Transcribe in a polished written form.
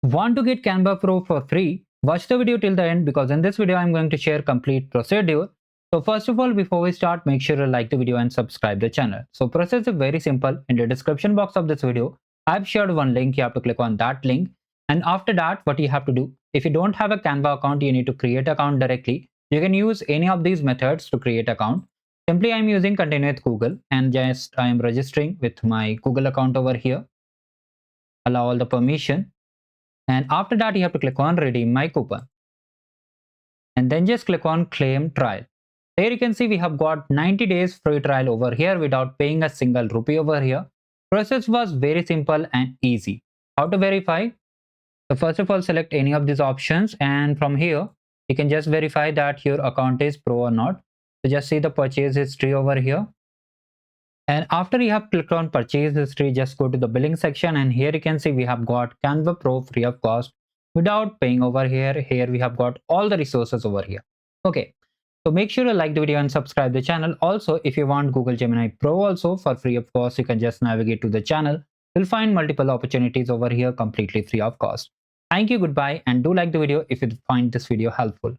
Want to get Canva Pro for free? Watch the video till the end because in this video I'm going to share complete procedure. So first of all, before we start, make sure you like the video and subscribe the channel. So process is very simple. In the description box of this video, I've shared one link. You have to click on that link. And after that, what you have to do, if you don't have a Canva account, you need to create account directly. You can use any of these methods to create account. Simply I'm using continue with Google and just I am registering with my Google account over here. Allow all the permission. And after that, you have to click on redeem my coupon. And then just click on claim trial. Here you can see we have got 90 days free trial over here without paying a single rupee over here. Process was very simple and easy. How to verify? So first of all, select any of these options. And from here, you can just verify that your account is pro or not. So just see the purchase history over here. And after you have clicked on purchase history, just go to the billing section and here you can see we have got Canva Pro free of cost without paying over here. Here we have got all the resources over here. Okay, so make sure you like the video and subscribe the channel. Also, if you want Google Gemini Pro also for free of cost, you can just navigate to the channel. You'll find multiple opportunities over here completely free of cost. Thank you, goodbye, and do like the video if you find this video helpful.